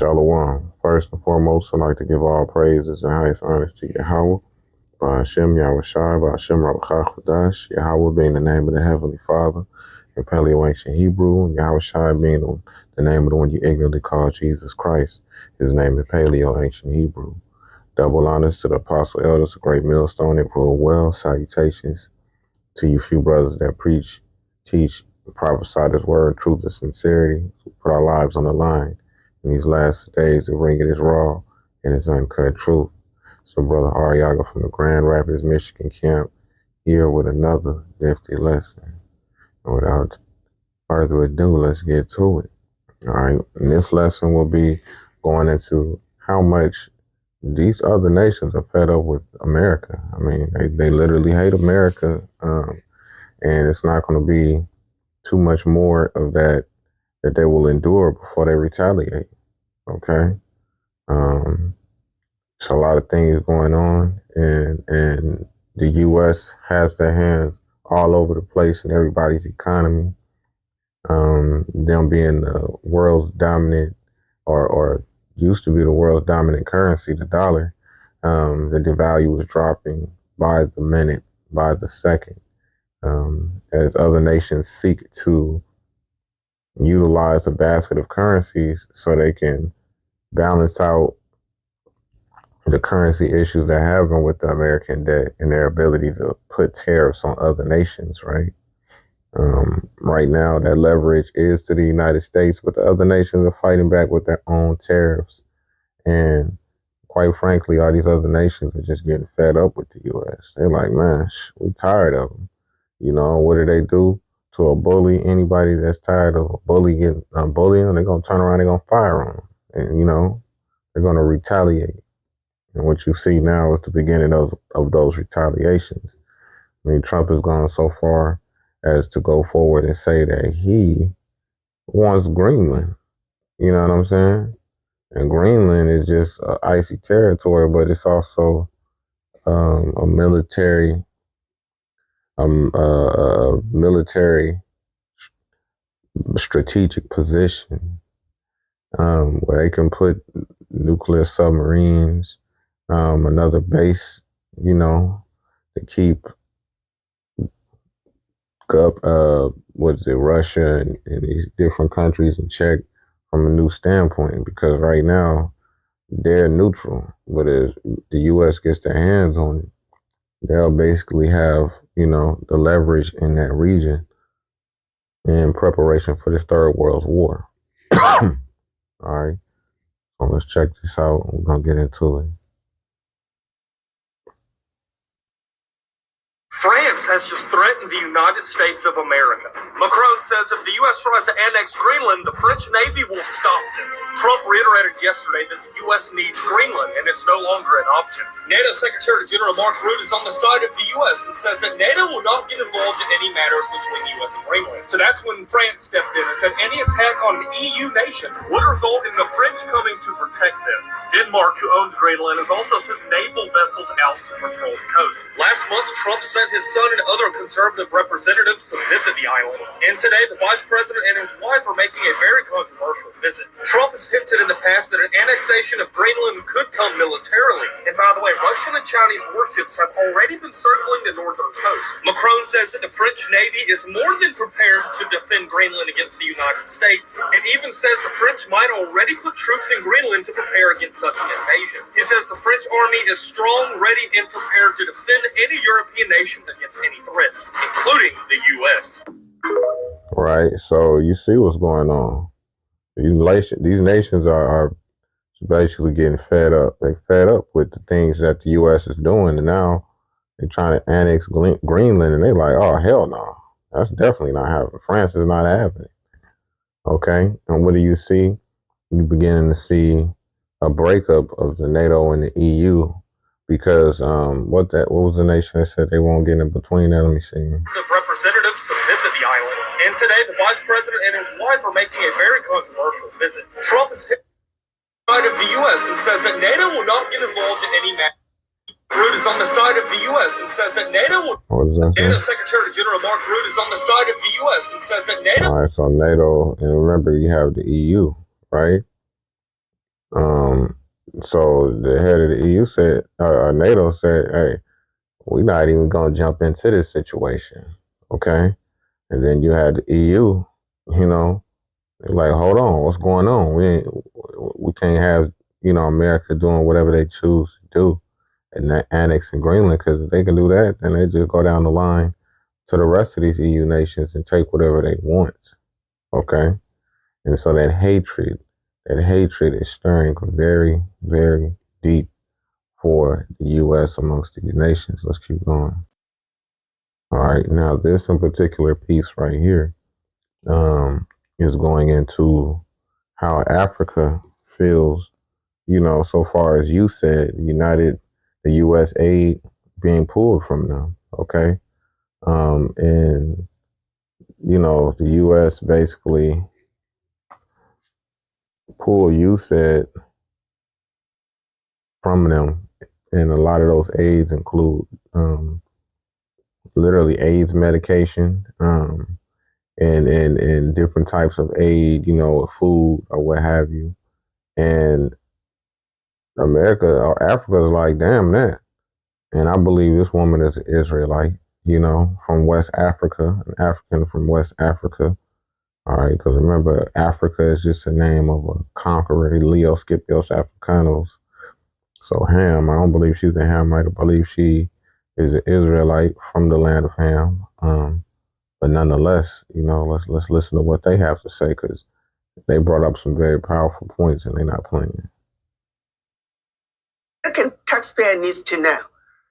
Shalom. First and foremost, I'd like to give all praises and highest honors to Yahweh, by Hashem Yahweh Shai, by Hashem Rabachah Kodash, Yahweh being the name of the Heavenly Father, in Paleo Ancient Hebrew, and Yahweh Shai being the name of the one you ignorantly call Jesus Christ. His name is Paleo Ancient Hebrew. Double honors to the Apostle Elders, a great millstone that rule well. Salutations to you few brothers that preach, teach, and prophesy this word, truth, and sincerity. We put our lives on the line in these last days to bring it as raw and its uncut truth. So Brother Ariaga from the Grand Rapids, Michigan camp here with another nifty lesson. And without further ado, let's get to it. All right, and this lesson will be going into how much these other nations are fed up with America. I mean, they literally hate America, and it's not going to be too much more of that they will endure before they retaliate. Okay, it's a lot of things going on, and the U.S. has their hands all over the place in everybody's economy. Them being the world's dominant, or used to be the world's dominant currency, the dollar, the value was dropping by the minute, by the second, as other nations seek to utilize a basket of currencies so they can balance out the currency issues that happen with the American debt and their ability to put tariffs on other nations, right? Right now, that leverage is to the United States, but the other nations are fighting back with their own tariffs. And quite frankly, all these other nations are just getting fed up with the U.S. They're like, man, we're tired of them. You know, what do they do to a bully? Anybody that's tired of a bully getting bullying, they're going to turn around, they're going to fire on them. And, you know, they're going to retaliate. And what you see now is the beginning of those retaliations. I mean, Trump has gone so far as to go forward and say that he wants Greenland. You know what I'm saying? And Greenland is just icy territory, but it's also a military strategic position where they can put nuclear submarines, another base, you know, to keep up, Russia and these different countries in check from a new standpoint, because right now they're neutral, but if the U.S. gets their hands on it, they'll basically have, you know, the leverage in that region in preparation for this Third World War. All right, so let's check this out. We're gonna get into it. France has just threatened the United States of America. Macron says if the U.S. tries to annex Greenland, the French Navy will stop them. Trump reiterated yesterday that the U.S. needs Greenland, and it's no longer an option. NATO Secretary General Mark Rutte is on the side of the U.S. and says that NATO will not get involved in any matters between the U.S. and Greenland. So that's when France stepped in and said any attack on an EU nation would result in the French coming to protect them. Denmark, who owns Greenland, has also sent naval vessels out to patrol the coast. Last month, Trump sent his son and other conservative representatives to visit the island. And today, the vice president and his wife are making a very controversial visit. Trump has hinted in the past that an annexation of Greenland could come militarily. And by the way, Russian and Chinese warships have already been circling the northern coast. Macron says that the French Navy is more than prepared to defend Greenland against the United States, and even says the French might already put troops in Greenland to prepare against such an invasion. He says the French army is strong, ready, and prepared to defend any European nation against any threats, including the U.S. Right, so you see what's going on. These nations are basically getting fed up. They fed up with the things that the U.S. is doing, and now they're trying to annex Greenland, and they're like, oh, hell no. That's definitely not happening. France is not having it. Okay, and what do you see? You're beginning to see a breakup of the NATO and the EU, because what was the nation that said they won't get in between that? Let me see. The representatives to visit the island, and today the vice president and his wife are making a very controversial visit. Trump is hit side of the U.S. and says that NATO will not get involved in any matter. Rutte is on the side of the U.S. and says that NATO will. What does that say? NATO Secretary General Mark Rutte is on the side of the U.S. and says that NATO. All right, so NATO, and remember you have the EU, right? Um, so the head of the EU said, NATO said, "Hey, we're not even gonna jump into this situation, okay?" And then you had the EU, you know, they're like, "Hold on, what's going on? We can't have America doing whatever they choose to do and that annexing Greenland because if they can do that, then they just go down the line to the rest of these EU nations and take whatever they want, okay?" And so that hatred is stirring very, very deep for the U.S. amongst these nations. Let's keep going. All right, now this in particular piece right here is going into how Africa feels. So far as you said, the U.S. aid being pulled from them. Okay, and the U.S. basically pulled. You said from them, and a lot of those aids include literally AIDS medication, and different types of aid, food or what have you. And America or Africa is like, damn that. And I believe this woman is an Israelite, from West Africa, an African from West Africa. All right, because remember, Africa is just a name of a conqueror, Leo Scipios Africanos. So Ham, I don't believe she's a Hamite. I believe she is an Israelite from the land of Ham. But nonetheless, let's listen to what they have to say because they brought up some very powerful points and they're not playing. American taxpayer needs to know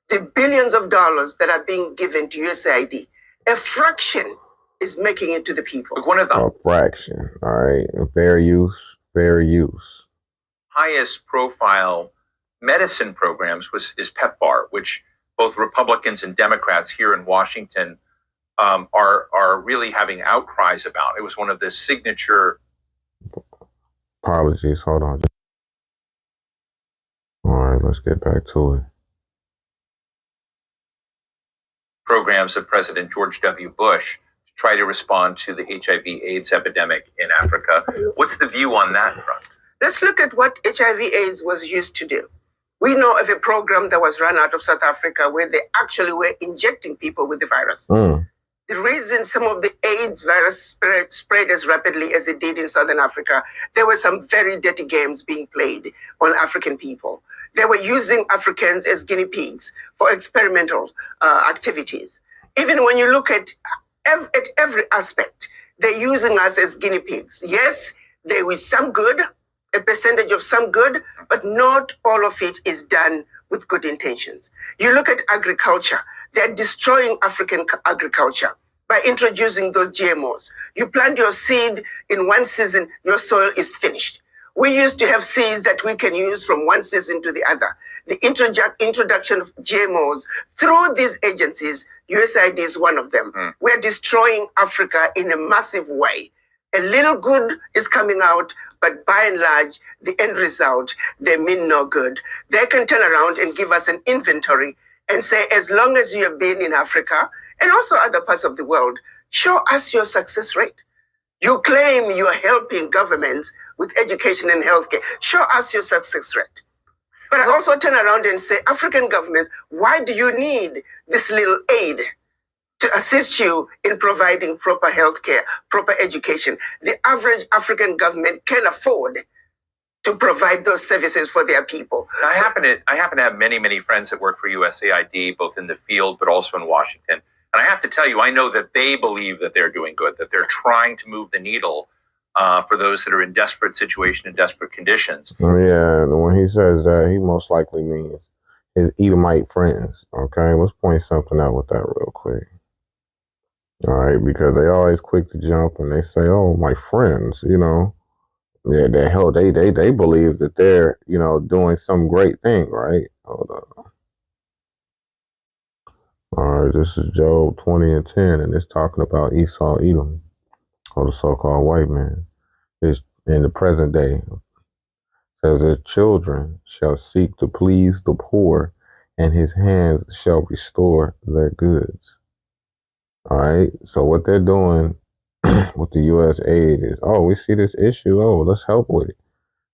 the billions of dollars that are being given to USAID, a fraction is making it to the people. One of the fraction, all right. Fair use, fair use. Highest profile medicine programs is PEPFAR, which both Republicans and Democrats here in Washington are really having outcries about. It was one of the signature. Apologies, hold on. All right, let's get back to it. Programs of President George W. Bush to try to respond to the HIV/AIDS epidemic in Africa. What's the view on that front? Let's look at what HIV/AIDS was used to do. We know of a program that was run out of South Africa where they actually were injecting people with the virus. The reason some of the AIDS virus spread as rapidly as it did in Southern Africa, there were some very dirty games being played on African people. They were using Africans as guinea pigs for experimental activities. Even when you look at every aspect, they're using us as guinea pigs. Yes, there is some good, a percentage of some good, but not all of it is done with good intentions. You look at agriculture, they're destroying African agriculture by introducing those GMOs. You plant your seed in one season, your soil is finished. We used to have seeds that we can use from one season to the other. The introduction of GMOs through these agencies, USAID is one of them. We're destroying Africa in a massive way. A little good is coming out, but by and large, the end result, they mean no good. They can turn around and give us an inventory and say, as long as you have been in Africa and also other parts of the world, show us your success rate. You claim you are helping governments with education and healthcare. Show us your success rate. But I also turn around and say, African governments, why do you need this little aid to assist you in providing proper healthcare, proper education? The average African government can afford to provide those services for their people. I happen to have many friends that work for USAID, both in the field but also in Washington. And I have to tell you, I know that they believe that they're doing good, that they're trying to move the needle for those that are in desperate situation and desperate conditions. Yeah, when he says that, he most likely means his Edomite friends. Okay, let's point something out with that real quick. All right, because they always quick to jump and they say, "Oh, my friends," Yeah, they believe that they're, doing some great thing, right? Hold on. All right, this is Job 20:10, and it's talking about Esau, Edom, or the so-called white man. It's in the present day. It says their children shall seek to please the poor, and his hands shall restore their goods. All right, so what they're doing with the U.S. aid is, oh, we see this issue, oh, let's help with it.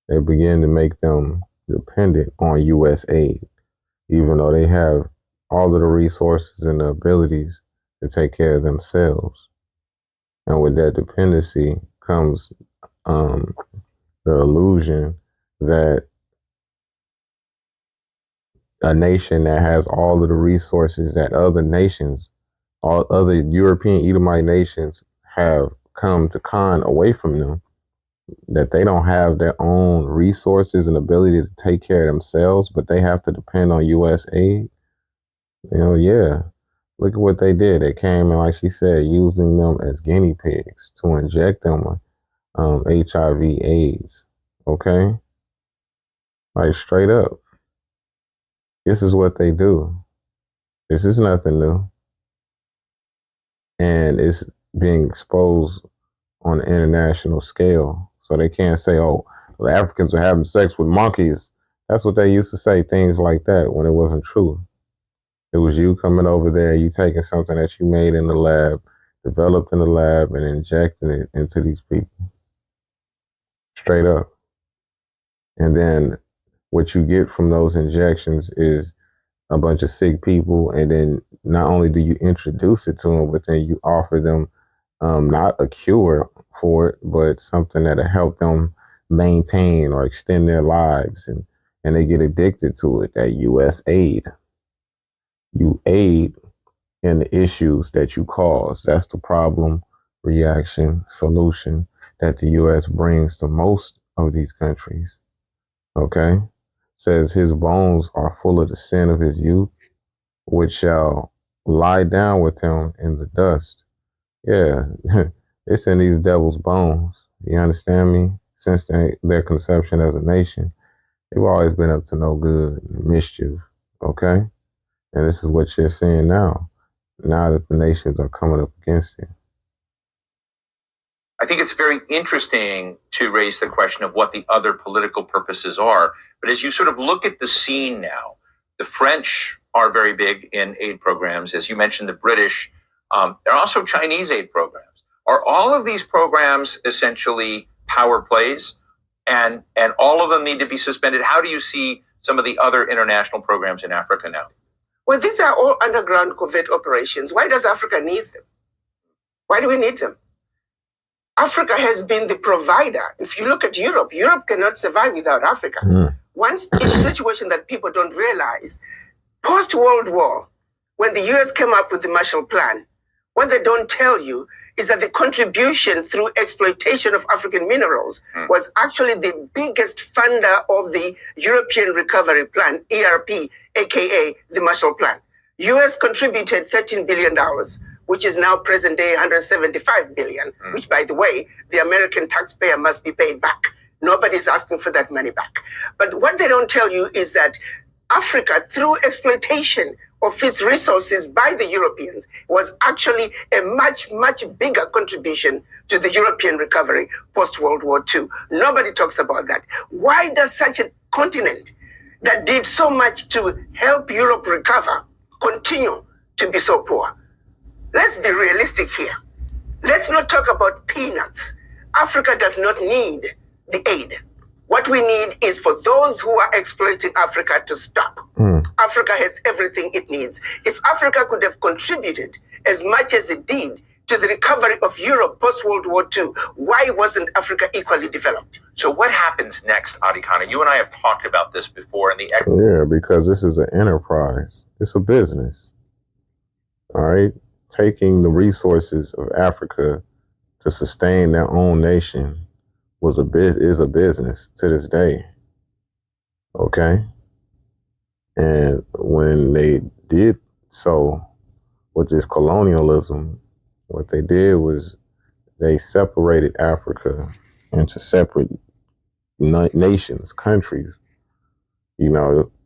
they begin to make them dependent on U.S. aid, even though they have all of the resources and the abilities to take care of themselves. And with that dependency comes the illusion that a nation that has all of the resources that other nations, all other European Edomite nations have come to con away from them, that they don't have their own resources and ability to take care of themselves, but they have to depend on U.S. aid. Yeah. Look at what they did. They came and, like she said, using them as guinea pigs to inject them with HIV/AIDS. Okay? Like straight up. This is what they do. This is nothing new. And it's being exposed on an international scale. So they can't say, oh, the Africans are having sex with monkeys. That's what they used to say, things like that, when it wasn't true. It was you coming over there, you taking something that you made in the lab, developed in the lab, and injecting it into these people. Straight up. And then what you get from those injections is a bunch of sick people. And then not only do you introduce it to them, but then you offer them not a cure for it, but something that'll help them maintain or extend their lives. And they get addicted to it, that U.S. aid. You aid in the issues that you cause. That's the problem, reaction, solution that the U.S. brings to most of these countries. Okay? Says his bones are full of the sin of his youth, which shall lie down with him in the dust. Yeah, it's in these devils' bones. You understand me? Since their conception as a nation, they've always been up to no good, mischief. Okay? And this is what you're seeing now that the nations are coming up against it. I think it's very interesting to raise the question of what the other political purposes are. But as you sort of look at the scene now, the French are very big in aid programs. As you mentioned, the British, there are also Chinese aid programs. Are all of these programs essentially power plays, and all of them need to be suspended? How do you see some of the other international programs in Africa now? Well, these are all underground covert operations. Why does Africa need them? Why do we need them? Africa has been the provider. If you look at Europe, Europe cannot survive without Africa. One situation that people don't realize, post-World War, when the US came up with the Marshall Plan, what they don't tell you is that the contribution through exploitation of African minerals was actually the biggest funder of the European Recovery Plan, ERP, aka the Marshall Plan. US contributed $13 billion, which is now present day $175 billion, which, by the way, the American taxpayer must be paid back. Nobody's asking for that money back. But what they don't tell you is that Africa, through exploitation of its resources by the Europeans, was actually a much, much bigger contribution to the European recovery post-World War II. Nobody talks about that. Why does such a continent that did so much to help Europe recover continue to be so poor? Let's be realistic here. Let's not talk about peanuts. Africa does not need the aid. What we need is for those who are exploiting Africa to stop. Africa has everything it needs. If Africa could have contributed as much as it did to the recovery of Europe post-World War II, why wasn't Africa equally developed? So what happens next, Adikana? You and I have talked about this before. Yeah, because this is an enterprise. It's a business. All right? Taking the resources of Africa to sustain their own nation is a business to this day. Okay? And when they did so with this colonialism, what they did was they separated Africa into separate nations, countries.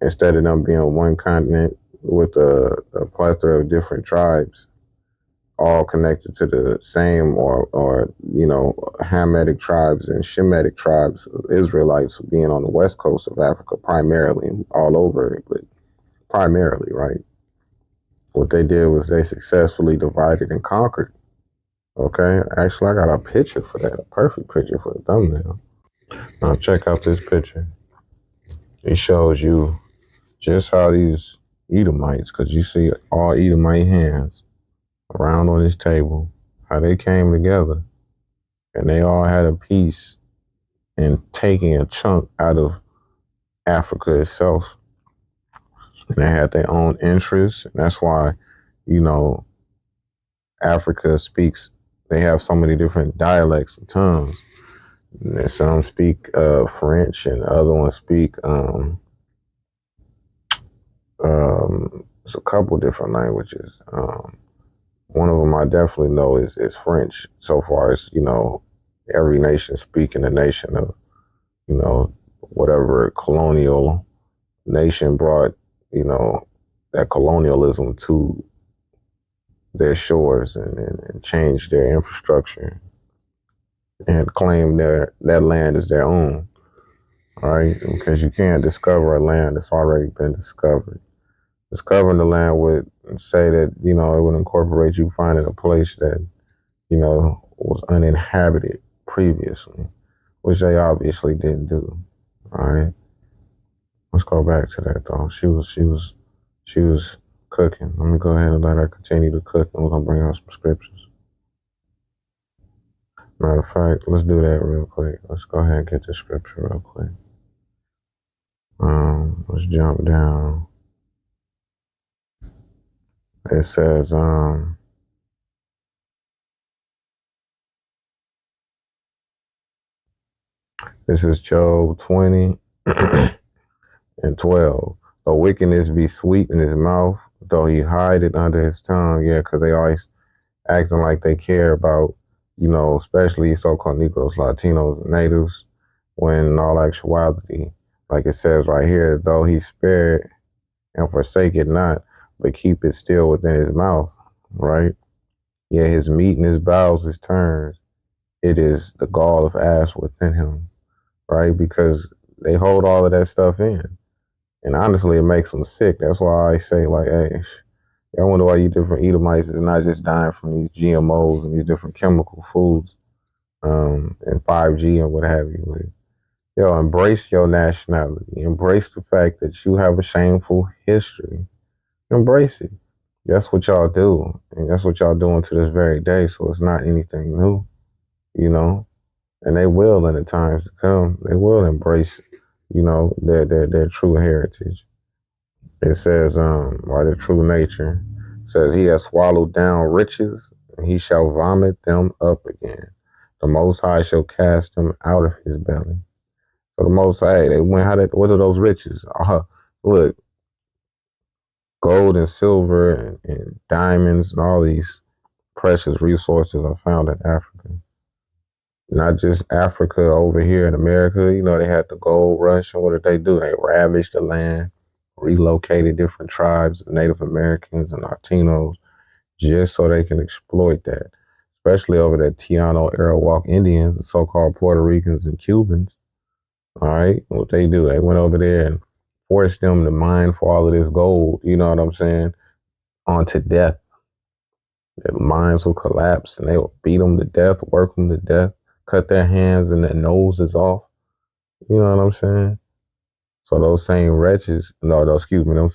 Instead of them being one continent with a plethora of different tribes, all connected to the same or Hamitic tribes and Shemitic tribes of Israelites being on the west coast of Africa primarily, all over it, but primarily, right? What they did was they successfully divided and conquered. Okay, actually, I got a picture for that, a perfect picture for the thumbnail. Now check out this picture. It shows you just how these Edomites, because you see all Edomite hands around on this table, how they came together and they all had a piece in taking a chunk out of Africa itself. And they had their own interests. And that's why, you know, Africa speaks, they have so many different dialects and tongues. And some speak French and the other ones speak it's a couple different languages. One of them I definitely know is French. So far as, you know, every nation speaking the nation of, you know, whatever colonial nation brought, you know, that colonialism to their shores and changed their infrastructure and claimed that land as their own. All right, because you can't discover a land that's already been discovered. Discovering the land would say that, you know, it would incorporate you finding a place that, you know, was uninhabited previously, which they obviously didn't do. All right. Let's go back to that though. She was cooking. Let me go ahead and let her continue to cook, and we're gonna bring out some scriptures. Matter of fact, let's do that real quick. Let's go ahead and get the scripture real quick. Let's jump down. It says, this is Job 20 and 12. Though wickedness be sweet in his mouth, though he hide it under his tongue. Yeah, because they always acting like they care about, you know, especially so-called Negroes, Latinos, natives, when in all actuality, like it says right here, though he spare it and forsake it not, but keep it still within his mouth, right? Yeah, his meat and his bowels is turned. It is the gall of ass within him, right? Because they hold all of that stuff in. And honestly, it makes them sick. That's why I say, like, hey, I wonder why you different Edomites is not just dying from these GMOs and these different chemical foods, and 5G and what have you. Like, yo, embrace your nationality. Embrace the fact that you have a shameful history. Embrace it. That's what y'all do. And that's what y'all doing to this very day. So it's not anything new, you know. And they will in the times to come. They will embrace, you know, their true heritage. It says, or their true nature. It says he has swallowed down riches, and he shall vomit them up again. The Most High shall cast them out of his belly. So the Most High, they went, what are those riches? Look, gold and silver and diamonds and all these precious resources are found in Africa. Not just Africa over here in America. You know, they had the gold rush, and what did they do? They ravaged the land, relocated different tribes of Native Americans and Latinos just so they can exploit that, especially over that Tiano Arawak Indians, the so-called Puerto Ricans and Cubans. All right, what they do, they went over there and forced them to mine for all of this gold, you know what I'm saying, onto death. Their mines will collapse and they will beat them to death, work them to death, cut their hands and their noses off. You know what I'm saying? So those same wretches, those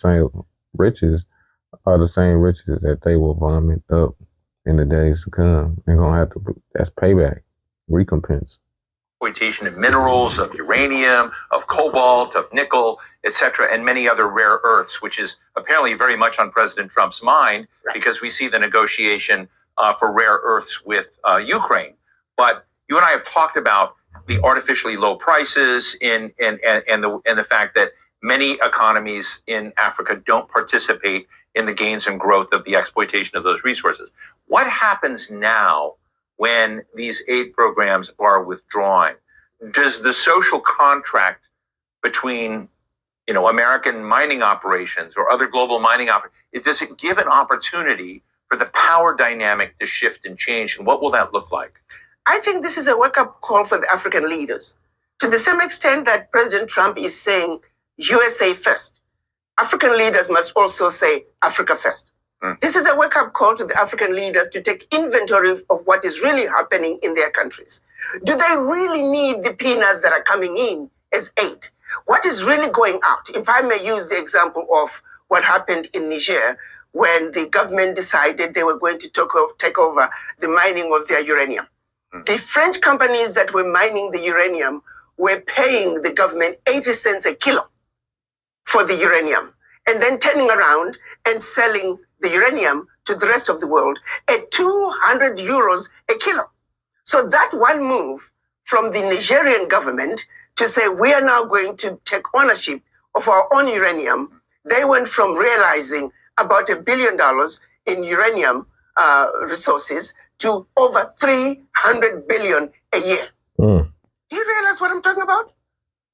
same riches are the same riches that they will vomit up in the days to come. They're going to have to, that's payback, recompense. Exploitation of minerals, of uranium, of cobalt, of nickel, etc., and many other rare earths, which is apparently very much on President Trump's mind, because we see the negotiation for rare earths with Ukraine. But you and I have talked about the artificially low prices and the fact that many economies in Africa don't participate in the gains and growth of the exploitation of those resources. What happens now when these aid programs are withdrawing? Does the social contract between, you know, American mining operations or other global mining operations, does it give an opportunity for the power dynamic to shift and change? And what will that look like? I think this is a wake-up call for the African leaders. To the same extent that President Trump is saying USA first, African leaders must also say Africa first. This is a wake-up call to the African leaders to take inventory of what is really happening in their countries. Do they really need the peanuts that are coming in as aid? What is really going out? If I may use the example of what happened in Niger when the government decided they were going to take over the mining of their uranium. The French companies that were mining the uranium were paying the government 80 cents a kilo for the uranium, and then turning around and selling the uranium to the rest of the world at 200 euros a kilo. So that one move from the Nigerian government to say we are now going to take ownership of our own uranium, they went from realizing about $1 billion in uranium resources to over 300 billion a year. Do you realize what I'm talking about?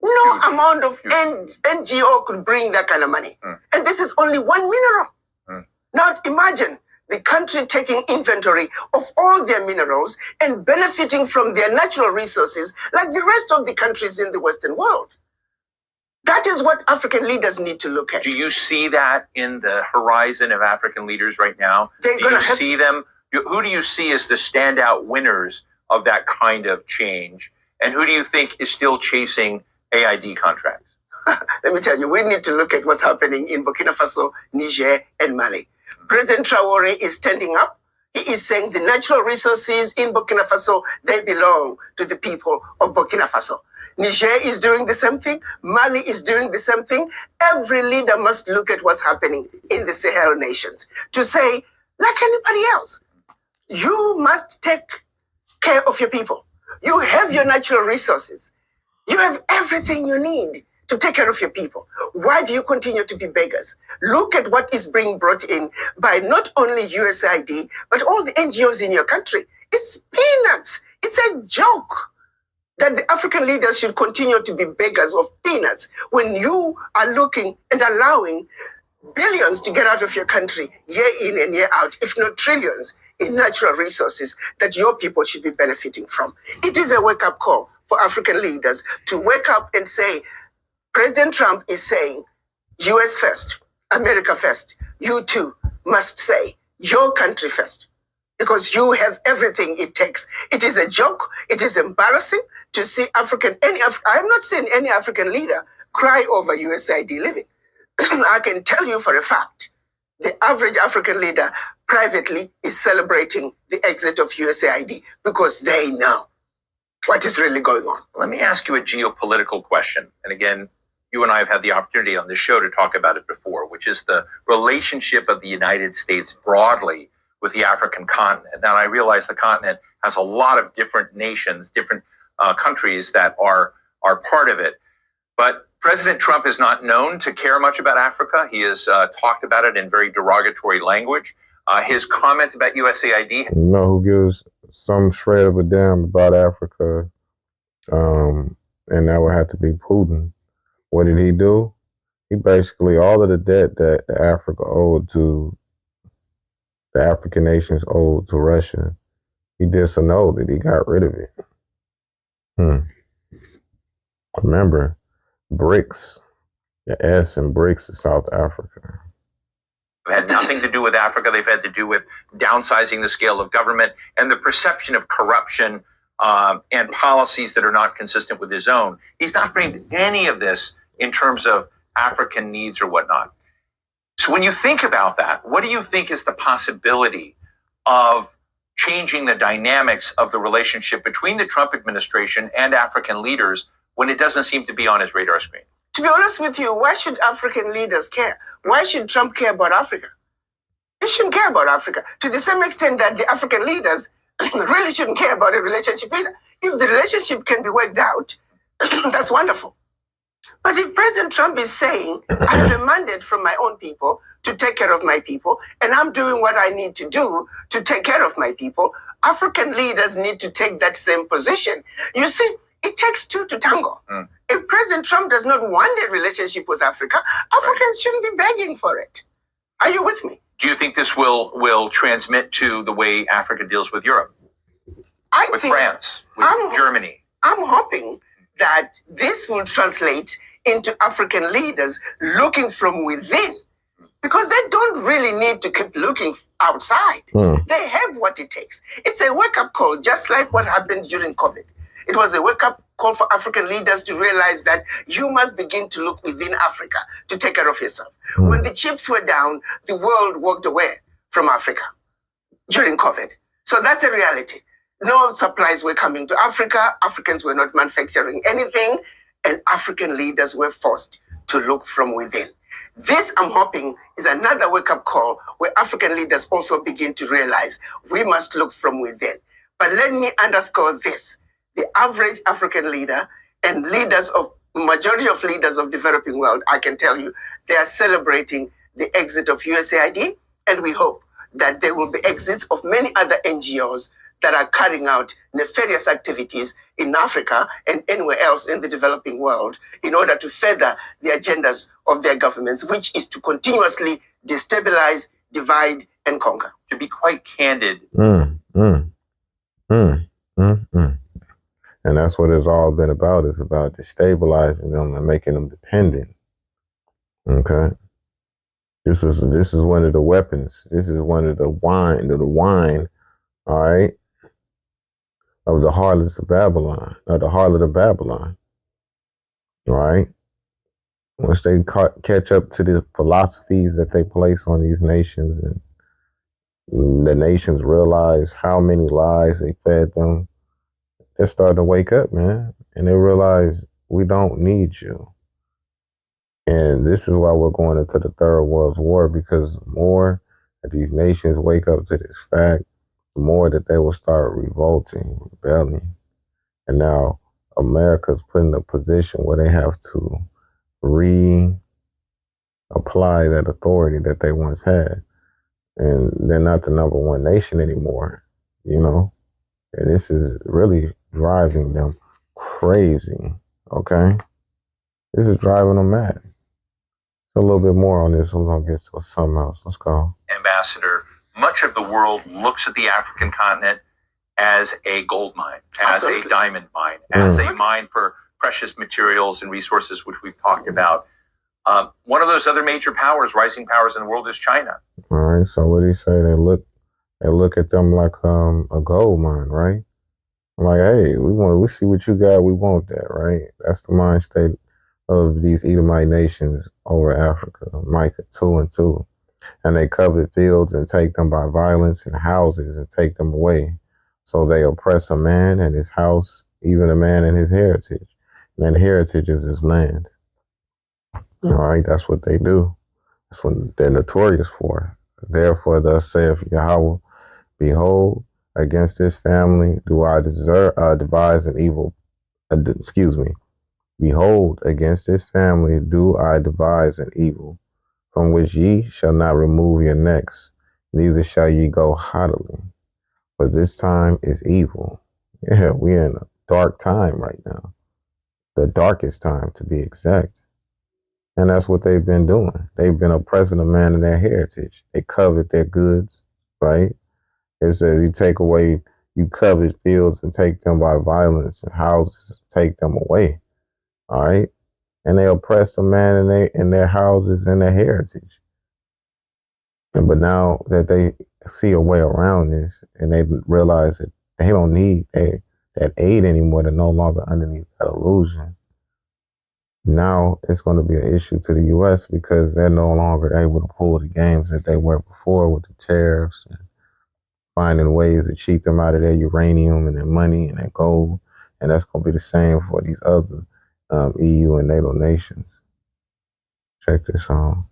No amount of NGO could bring that kind of money. And this is only one mineral. Now imagine the country taking inventory of all their minerals and benefiting from their natural resources like the rest of the countries in the Western world. That is what African leaders need to look at. Do you see that in the horizon of African leaders right now? Do you see them? Who do you see as the standout winners of that kind of change? And who do you think is still chasing AID contracts? Let me tell you, we need to look at what's happening in Burkina Faso, Niger, and Mali. President Traore is standing up. He is saying the natural resources in Burkina Faso, they belong to the people of Burkina Faso. Niger is doing the same thing. Mali is doing the same thing. Every leader must look at what's happening in the Sahel nations to say, like anybody else, you must take care of your people. You have your natural resources. You have everything you need to take care of your people. Why do you continue to be beggars? Look at what is being brought in by not only USAID, but all the NGOs in your country. It's peanuts. It's a joke that the African leaders should continue to be beggars of peanuts when you are looking and allowing billions to get out of your country year in and year out, if not trillions, in natural resources that your people should be benefiting from. It is a wake-up call for African leaders to wake up and say, President Trump is saying, US first, America first. You too must say, your country first, because you have everything it takes. It is a joke. It is embarrassing to see I'm not saying any African leader cry over USAID living. I can tell you for a fact, the average African leader privately is celebrating the exit of USAID because they know what is really going on. Let me ask you a geopolitical question. And again, you and I have had the opportunity on this show to talk about it before, which is the relationship of the United States broadly with the African continent. Now, I realize the continent has a lot of different nations, different countries that are part of it. But President Trump is not known to care much about Africa. He has talked about it in very derogatory language. His comments about USAID. You know who gives some shred of a damn about Africa? And that would have to be Putin. What did he do? He basically, all of the debt that Africa owed to, the African nations owed to Russia, he disannulled it. He got rid of it. Remember, BRICS, the S in BRICS is South Africa. They've had nothing to do with Africa. They've had to do with downsizing the scale of government and the perception of corruption and policies that are not consistent with his own. He's not framed any of this in terms of African needs or whatnot. So when you think about that, what do you think is the possibility of changing the dynamics of the relationship between the Trump administration and African leaders when it doesn't seem to be on his radar screen? To be honest with you, why should African leaders care? Why should Trump care about Africa? He shouldn't care about Africa to the same extent that the African leaders really shouldn't care about a relationship either. If the relationship can be worked out, that's wonderful. But if President Trump is saying, I have a mandate from my own people to take care of my people, and I'm doing what I need to do to take care of my people, African leaders need to take that same position. You see, it takes two to tango. If President Trump does not want a relationship with Africa, Africans shouldn't be begging for it. Are you with me? Do you think this will transmit to the way Africa deals with Europe? With France, with Germany? I'm hoping that this will translate into African leaders looking from within because they don't really need to keep looking outside. They have what it takes. It's a wake-up call, just like what happened during COVID. It was a wake-up call for African leaders to realize that you must begin to look within Africa to take care of yourself. When the chips were down, the world walked away from Africa during COVID. So that's a reality. No supplies were coming to Africa. Africans were not manufacturing anything, and African leaders were forced to look from within. This, I'm hoping, is another wake-up call where African leaders also begin to realize we must look from within. But let me underscore this. The average African leader and majority of leaders of developing world, I can tell you, they are celebrating the exit of USAID, and we hope that there will be exits of many other NGOs that are carrying out nefarious activities in Africa and anywhere else in the developing world in order to further the agendas of their governments, which is to continuously destabilize, divide, and conquer. To be quite candid. And that's what it's all been about. It's about destabilizing them and making them dependent. Okay. This is one of the weapons. This is one of the wine, all right, of the harlots of Babylon, or the harlot of Babylon. All right. Once they catch up to the philosophies that they place on these nations, and the nations realize how many lies they fed them, they're starting to wake up, man. And they realize we don't need you. And this is why we're going into the Third World War, because the more that these nations wake up to this fact, the more that they will start revolting, rebelling. And now America's put in a position where they have to reapply that authority that they once had. And they're not the number one nation anymore, you know? And this is really driving them crazy, okay? This is driving them mad. A little bit more on this. We're going to get to something else. Let's go. Ambassador, much of the world looks at the African continent as a gold mine, as a diamond mine, as a mine for precious materials and resources, which we've talked about. One of those other major powers, rising powers in the world, is China. All right. So what do you say? They look at them like a gold mine, right? I'm like, hey, we see what you got. We want that, right? That's the mind state of these Edomite nations over Africa, Micah 2:2. And they covet fields and take them by violence, and houses and take them away. So they oppress a man and his house, even a man and his heritage. And that heritage is his land. All right, that's what they do. That's what they're notorious for. Therefore, thus saith Yahweh, behold, against this family do I devise an evil, behold, against this family do I devise an evil, from which ye shall not remove your necks, neither shall ye go haughtily. For this time is evil. Yeah, we're in a dark time right now. The darkest time, to be exact. And that's what they've been doing. They've been oppressing a man and their heritage. They covet their goods, right? It says you covet fields and take them by violence, and houses, take them away. All right. And they oppress a man in their houses and their heritage. But now that they see a way around this, and they realize that they don't need that aid anymore, they're no longer underneath that illusion. Now it's going to be an issue to the U.S. because they're no longer able to pull the games that they were before with the tariffs and finding ways to cheat them out of their uranium and their money and their gold. And that's going to be the same for these other EU and NATO nations. Check this out.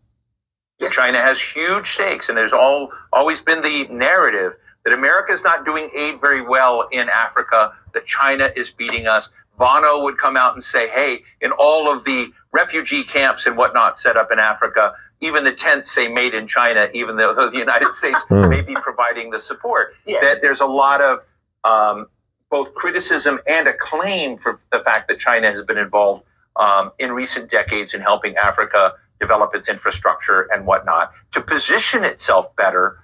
China has huge stakes, and there's always been the narrative that America is not doing aid very well in Africa, that China is beating us. Bono would come out and say, hey, in all of the refugee camps and whatnot set up in Africa, even the tents say made in China, even though the United States may be providing the support. Yes. That there's a lot of both criticism and acclaim for the fact that China has been involved in recent decades in helping Africa develop its infrastructure and whatnot to position itself better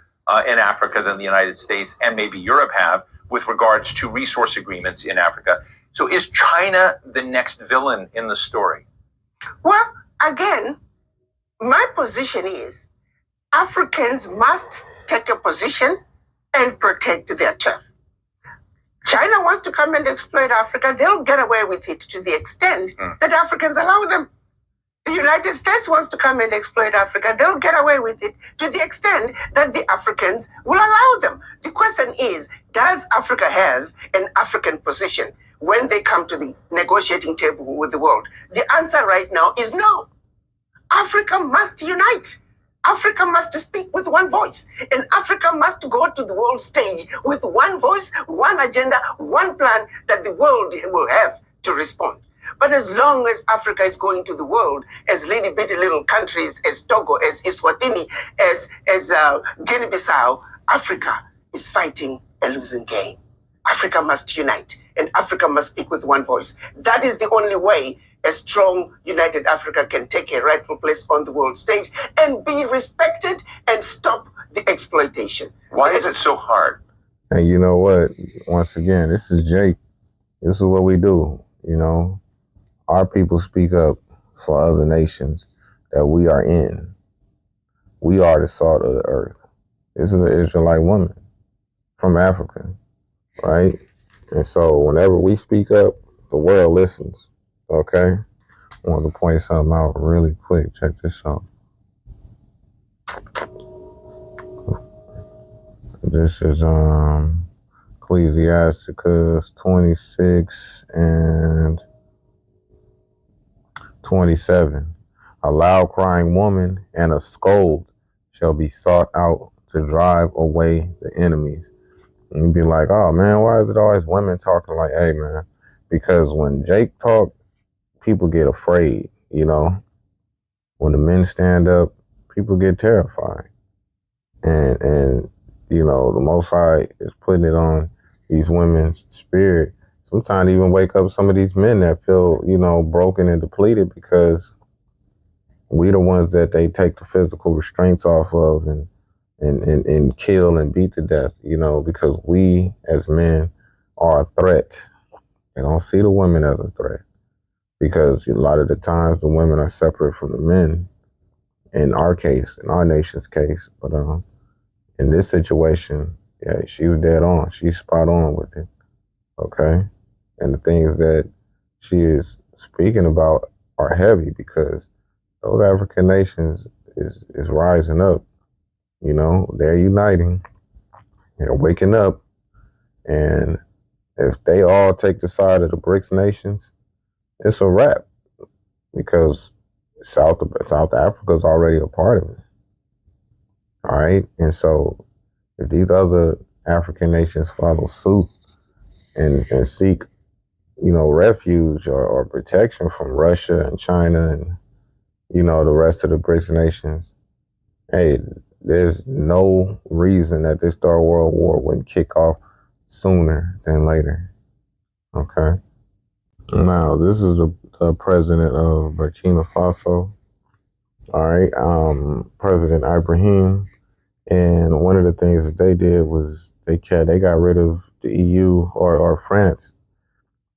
in Africa than the United States and maybe Europe have with regards to resource agreements in Africa. So is China the next villain in the story? Well, again, my position is Africans must take a position and protect their turf. China wants to come and exploit Africa. They'll get away with it to the extent that Africans allow them. The United States wants to come and exploit Africa. They'll get away with it to the extent that the Africans will allow them. The question is, does Africa have an African position when they come to the negotiating table with the world? The answer right now is no. Africa must unite. Africa must speak with one voice, and Africa must go to the world stage with one voice, one agenda, one plan that the world will have to respond. But as long as Africa is going to the world as little bitty little countries, as Togo, as Eswatini, as Guinea-Bissau, Africa is fighting a losing game. Africa must unite, and Africa must speak with one voice. That is the only way a strong, united Africa can take a rightful place on the world stage and be respected and stop the exploitation. Why is it so hard? And you know what? Once again, this is Jake. This is what we do. You know, our people speak up for other nations that we are in. We are the salt of the earth. This is an Israelite woman from Africa, right? And so whenever we speak up, the world listens. Okay, I want to point something out really quick. Check this out. This is Ecclesiasticus 26 and 27. A loud crying woman and a scold shall be sought out to drive away the enemies. And you'd be like, oh man, why is it always women talking? Like, hey man, because when Jake talked, people get afraid, you know. When the men stand up, people get terrified. And you know, the Most High is putting it on these women's spirit. Sometimes even wake up some of these men that feel, you know, broken and depleted because we the ones that they take the physical restraints off of and kill and beat to death, you know, because we as men are a threat. They don't see the women as a threat. Because a lot of the times the women are separate from the men in our case, in our nation's case. But in this situation, yeah, she was dead on. She's spot on with it. Okay. And the things that she is speaking about are heavy because those African nations is rising up. You know, they're uniting. They're waking up. And if they all take the side of the BRICS nations, it's a wrap because South Africa is already a part of it. All right. And so if these other African nations follow suit and seek, you know, refuge or protection from Russia and China and, you know, the rest of the BRICS nations, hey, there's no reason that this Third World War wouldn't kick off sooner than later. Okay. Now, this is the president of Burkina Faso. All right, President Ibrahim. And one of the things that they did was they got rid of the EU or France,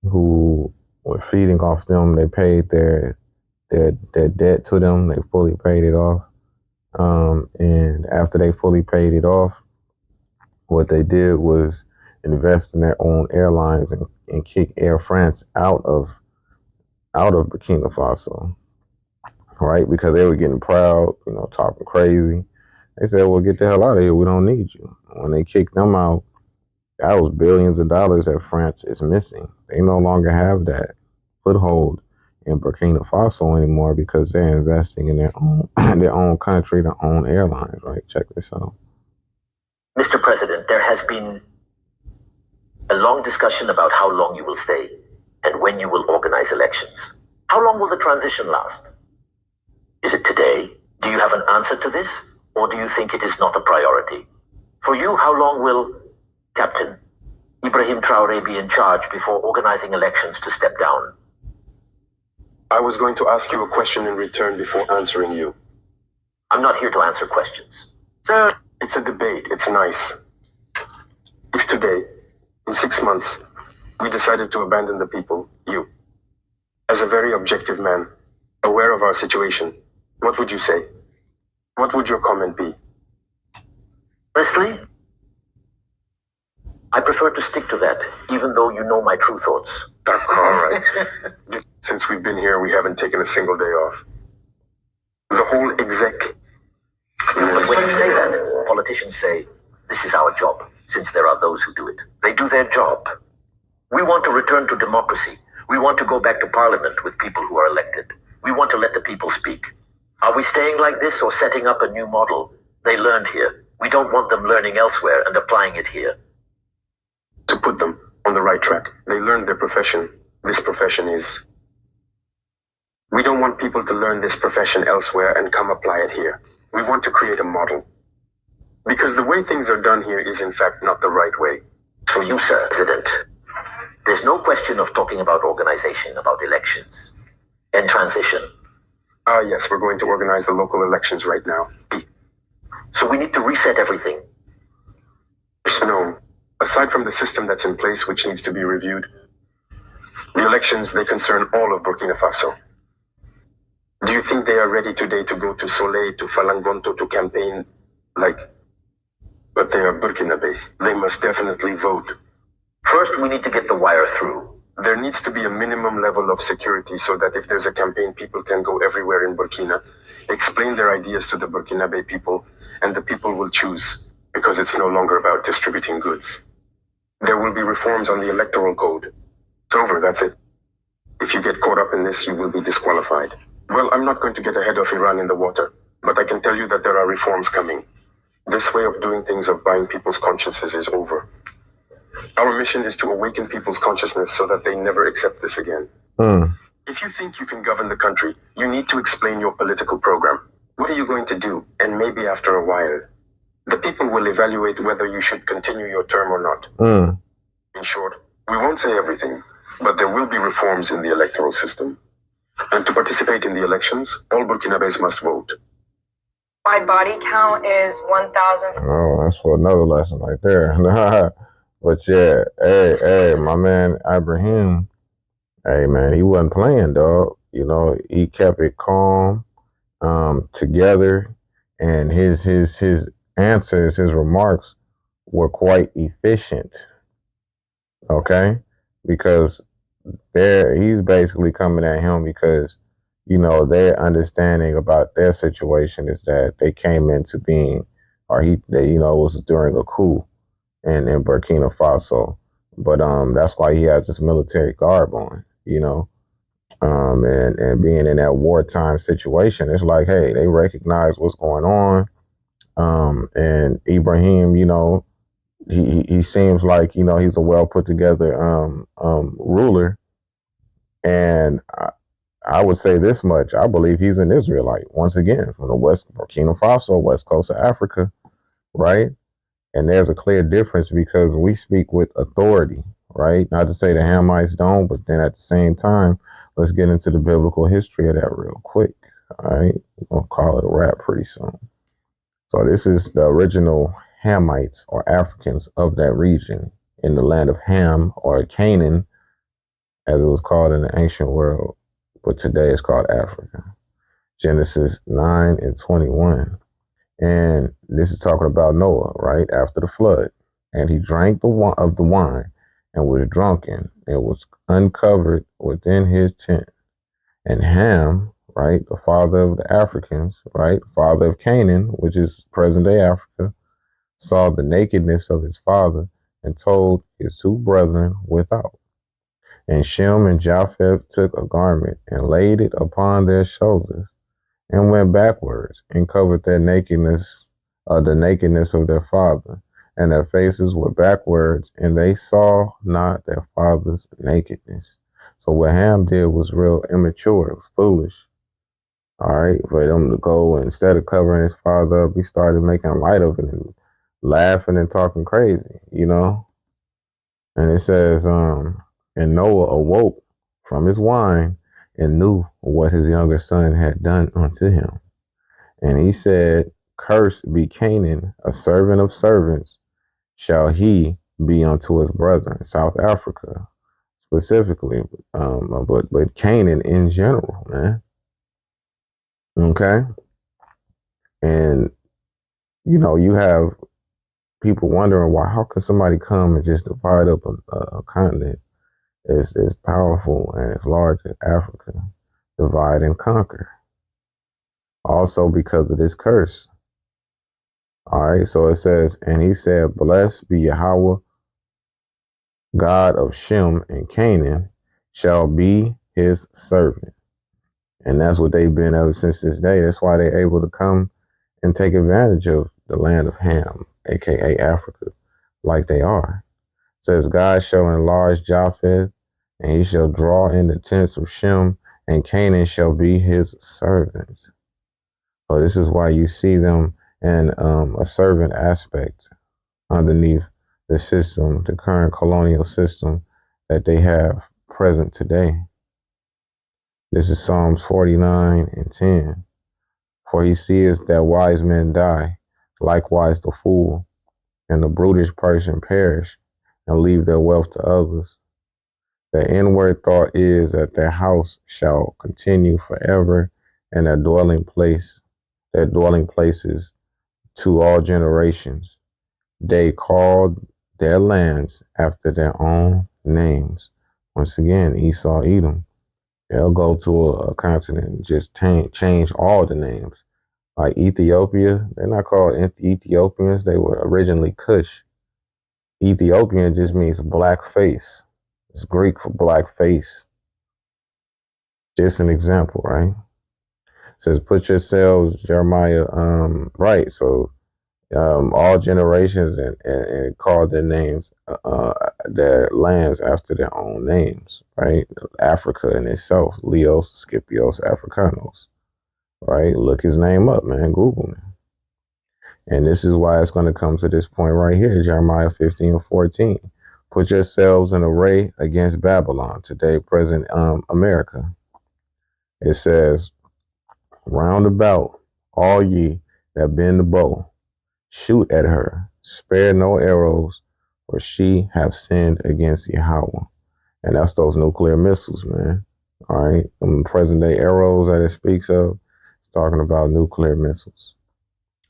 who were feeding off them. They paid their debt to them. They fully paid it off. And after they fully paid it off, what they did was invest in their own airlines and kick Air France out of Burkina Faso, right? Because they were getting proud, you know, talking crazy. They said, well, get the hell out of here. We don't need you. When they kicked them out, that was billions of dollars that France is missing. They no longer have that foothold in Burkina Faso anymore because they're investing in their own country, their own airlines, right? Check this out. Mr. President, there has been a long discussion about how long you will stay and when you will organize elections. How long will the transition last? Is it today? Do you have an answer to this? Or do you think it is not a priority? For you, how long will Captain Ibrahim Traoré be in charge before organizing elections to step down? I was going to ask you a question in return before answering you. I'm not here to answer questions. Sir, it's a debate. It's nice. If today, in 6 months, we decided to abandon the people, you, as a very objective man, aware of our situation, what would you say? What would your comment be? Honestly, I prefer to stick to that, even though you know my true thoughts. All right. Since we've been here, we haven't taken a single day off. The whole exec. But when you say that, politicians say, this is our job, since there are those who do it. They do their job. We want to return to democracy. We want to go back to parliament with people who are elected. We want to let the people speak. Are we staying like this or setting up a new model? They learned here. We don't want them learning elsewhere and applying it here. To put them on the right track. They learned their profession. This profession is... We don't want people to learn this profession elsewhere and come apply it here. We want to create a model. Because the way things are done here is in fact not the right way. For you, sir, President, there's no question of talking about organization, about elections, and transition. Yes, we're going to organize the local elections right now. So we need to reset everything. No. Aside from the system that's in place, which needs to be reviewed, the elections, they concern all of Burkina Faso. Do you think they are ready today to go to Soleil, to Falangonto, to campaign but they are Burkina-based. They must definitely vote. First, we need to get the wire through. There needs to be a minimum level of security so that if there's a campaign, people can go everywhere in Burkina, explain their ideas to the Burkinabe people, and the people will choose, because it's no longer about distributing goods. There will be reforms on the electoral code. It's over, that's it. If you get caught up in this, you will be disqualified. Well, I'm not going to get ahead of Iran in the water, but I can tell you that there are reforms coming. This way of doing things, of buying people's consciences, is over. Our mission is to awaken people's consciousness so that they never accept this again. If you think you can govern the country, you need to explain your political program. What are you going to do? And maybe after a while, the people will evaluate whether you should continue your term or not. In short, we won't say everything, but there will be reforms in the electoral system. And to participate in the elections, all Burkinabes must vote. My body count is 1,000. Oh, that's for another lesson right there. But yeah, hey, my man Ibrahim, hey man, he wasn't playing, dog. You know, he kept it calm, together, and his answers, his remarks were quite efficient. Okay, because he's basically coming at him because, you know, their understanding about their situation is that they came into being, or they, you know, it was during a coup in Burkina Faso. But that's why he has this military garb on, you know. And being in that wartime situation, it's like, hey, they recognize what's going on. And Ibrahim, you know, he seems like, you know, he's a well put together ruler. And I would say this much: I believe he's an Israelite, once again, from the West, Burkina Faso, west coast of Africa, right? And there's a clear difference because we speak with authority, right? Not to say the Hamites don't, but then at the same time, let's get into the biblical history of that real quick, all right? We'll call it a wrap pretty soon. So this is the original Hamites or Africans of that region in the land of Ham, or Canaan, as it was called in the ancient world, but today it's called Africa. Genesis 9:21. And this is talking about Noah, right, after the flood. And he drank of the wine and was drunken and was uncovered within his tent. And Ham, right, the father of the Africans, right, father of Canaan, which is present-day Africa, saw the nakedness of his father and told his two brethren without. And Shem and Japheth took a garment and laid it upon their shoulders and went backwards and covered their nakedness, the nakedness of their father. And their faces were backwards, and they saw not their father's nakedness. So what Ham did was real immature. It was foolish. All right, for them to go, instead of covering his father up, he started making light of it and laughing and talking crazy, you know. And it says, and Noah awoke from his wine and knew what his younger son had done unto him. And he said, cursed be Canaan, a servant of servants, shall he be unto his brethren. South Africa specifically, but Canaan in general, man. Okay. And, you have people wondering how can somebody come and just divide up a continent as powerful and as large as Africa, divide and conquer. Also because of this curse. All right, so it says, and he said, blessed be Yahweh, God of Shem and Canaan, shall be his servant. And that's what they've been ever since this day. That's why they're able to come and take advantage of the land of Ham, aka Africa, like they are. It says, God shall enlarge Japheth, and he shall draw in the tents of Shem, and Canaan shall be his servant. So this is why you see them in a servant aspect underneath the system, the current colonial system that they have present today. This is Psalms 49 and 10. For he sees that wise men die, likewise the fool, and the brutish person perish, and leave their wealth to others. The inward thought is that their house shall continue forever, and their dwelling places to all generations. They called their lands after their own names. Once again, Esau, Edom. They'll go to a continent and just change all the names. Like Ethiopia, they're not called Ethiopians. They were originally Cush. Ethiopian just means black face. It's Greek for black face. Just an example, right? It says, put yourselves, Jeremiah, right. So all generations and called their names, their lands after their own names, right? Africa in itself, Leos, Scipios, Africanos, right? Look his name up, man. Google me. And this is why it's going to come to this point right here, Jeremiah 15:14. Put yourselves in array against Babylon, today present America. It says, round about all ye that bend the bow, shoot at her, spare no arrows, for she have sinned against Yahweh. And that's those nuclear missiles, man. All right. Present day arrows that it speaks of, it's talking about nuclear missiles.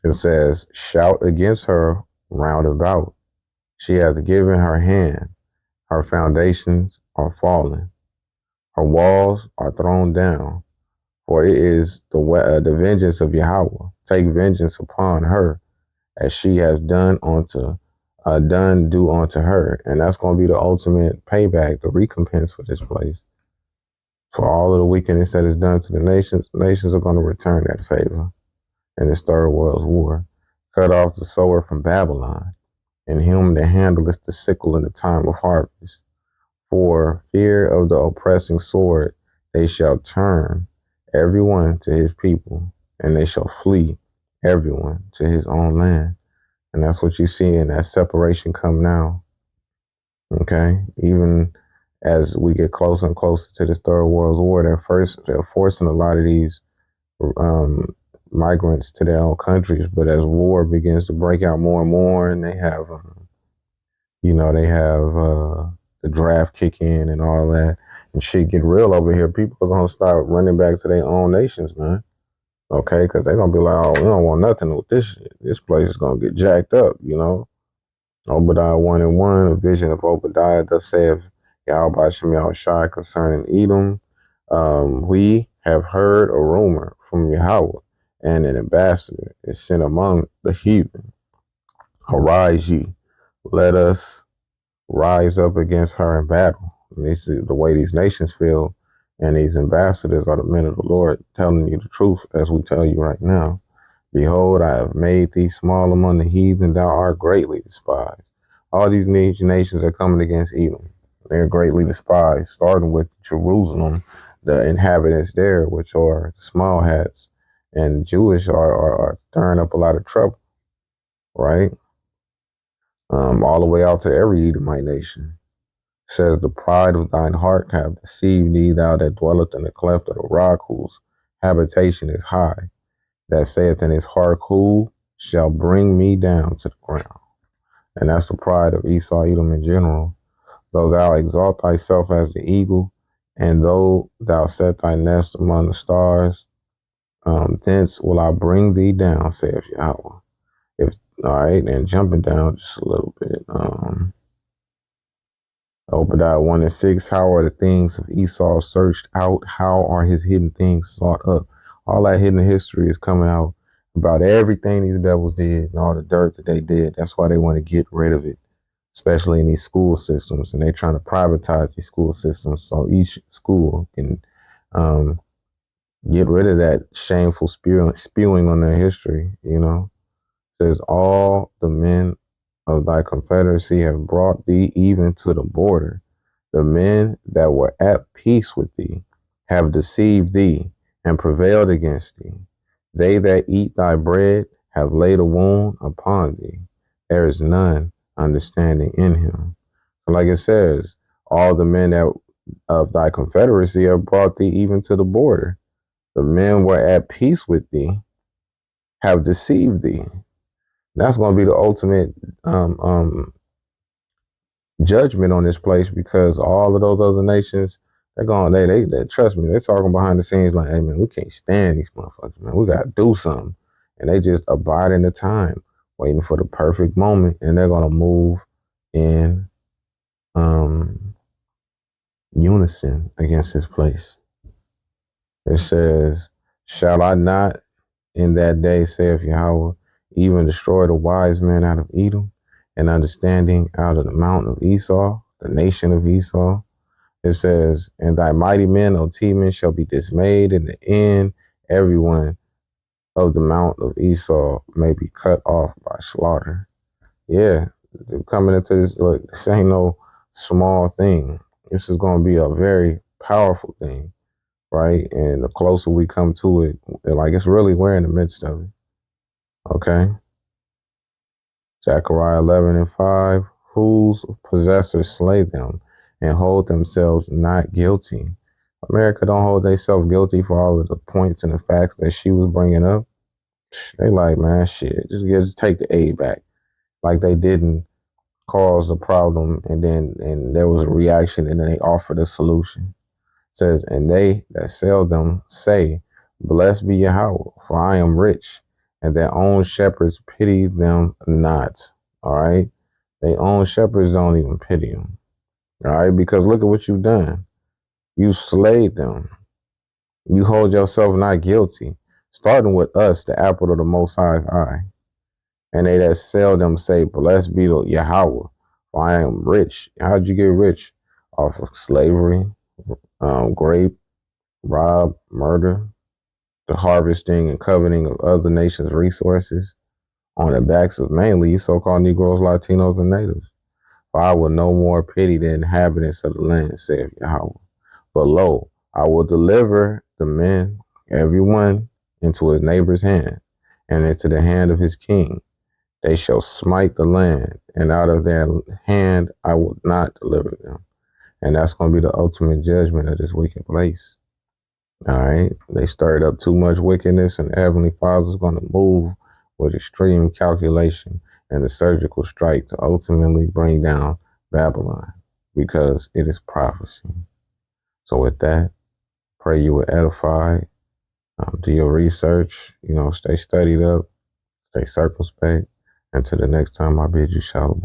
It says, shout against her round about. She hath given her hand. Her foundations are fallen. Her walls are thrown down. For it is the vengeance of Yahweh. Take vengeance upon her, as she has done due unto her. And that's going to be the ultimate payback, the recompense for this place. For all of the wickedness that is done to the nations are going to return that favor in this third world war. Cut off the sower from Babylon, and him that handleth the sickle in the time of harvest. For fear of the oppressing sword, they shall turn everyone to his people, and they shall flee everyone to his own land. And that's what you see in that separation come now. Okay? Even as we get closer and closer to this third world war, they're forcing a lot of these migrants to their own countries. But as war begins to break out more and more, and they have, the draft kick in and all that, and shit get real over here, people are going to start running back to their own nations, man. Okay? Because they're going to be like, oh, we don't want nothing with this shit. This place is going to get jacked up, Obadiah 1:1, a vision of Obadiah, thus saith Yahweh Shem Shai concerning Edom. We have heard a rumor from Yahweh, and an ambassador is sent among the heathen. Arise ye, let us rise up against her in battle. And this is the way these nations feel, and these ambassadors are the men of the Lord telling you the truth as we tell you right now. Behold, I have made thee small among the heathen, thou art greatly despised. All these nations are coming against Edom. They're greatly despised, starting with Jerusalem, the inhabitants there, which are small hats, and Jewish are stirring up a lot of trouble, right? All the way out to every Edomite nation. It says, the pride of thine heart hath deceived thee, thou that dwelleth in the cleft of the rock, whose habitation is high, that saith in his heart, who shall bring me down to the ground? And that's the pride of Esau, Edom in general. Though thou exalt thyself as the eagle, and though thou set thy nest among the stars, Thence will I bring thee down, saith Yahweh. If all right, and jumping down just a little bit. Obadiah 1:6. How are the things of Esau searched out? How are his hidden things sought up? All that hidden history is coming out about everything these devils did and all the dirt that they did. That's why they want to get rid of it, especially in these school systems. And they're trying to privatize these school systems so each school can get rid of that shameful spewing on their history, you know. It says, all the men of thy confederacy have brought thee even to the border. The men that were at peace with thee have deceived thee and prevailed against thee. They that eat thy bread have laid a wound upon thee. There is none understanding in him. Like it says, all the men that of thy confederacy have brought thee even to the border. The men were at peace with thee have deceived thee. That's going to be the ultimate judgment on this place, because all of those other nations, they're going, they trust me, they're talking behind the scenes like, hey man, we can't stand these motherfuckers, man. We got to do something. And they just abide in the time, waiting for the perfect moment, and they're going to move in unison against this place. It says, shall I not in that day, saith Yahweh, even destroy the wise men out of Edom, and understanding out of the mountain of Esau, the nation of Esau? It says, and thy mighty men, O Teman, shall be dismayed in the end. Everyone of the mount of Esau may be cut off by slaughter. Yeah, coming into this, look, this ain't no small thing. This is going to be a very powerful thing, right? And the closer we come to it, like it's really, we're in the midst of it. Okay. Zechariah 11:5. Whose possessors slay them and hold themselves not guilty. America don't hold themselves guilty for all of the points and the facts that she was bringing up. They like, man, shit, just take the aid back. Like they didn't cause a problem, and there was a reaction, and then they offered a solution. It says, and they that sell them say, blessed be Yahweh, for I am rich, and their own shepherds pity them not. All right. Their own shepherds don't even pity them. All right. Because look at what you've done. You slayed them. You hold yourself not guilty, starting with us, the apple of the Most High's eye. And they that sell them say, blessed be the Yahweh, for I am rich. How'd you get rich? Off of slavery, grape, rob, murder, the harvesting and coveting of other nations' resources on the backs of mainly so-called Negroes, Latinos, and natives. For I will no more pity the inhabitants of the land, saith Yahweh. But lo, I will deliver the men, every one, into his neighbor's hand, and into the hand of his king. They shall smite the land, and out of their hand I will not deliver them. And that's going to be the ultimate judgment of this wicked place. All right. They stirred up too much wickedness, and the Heavenly Father is going to move with extreme calculation and the surgical strike to ultimately bring down Babylon, because it is prophecy. So with that, pray you were edified. Do your research, stay studied up, stay circumspect. Until the next time, I bid you shalom.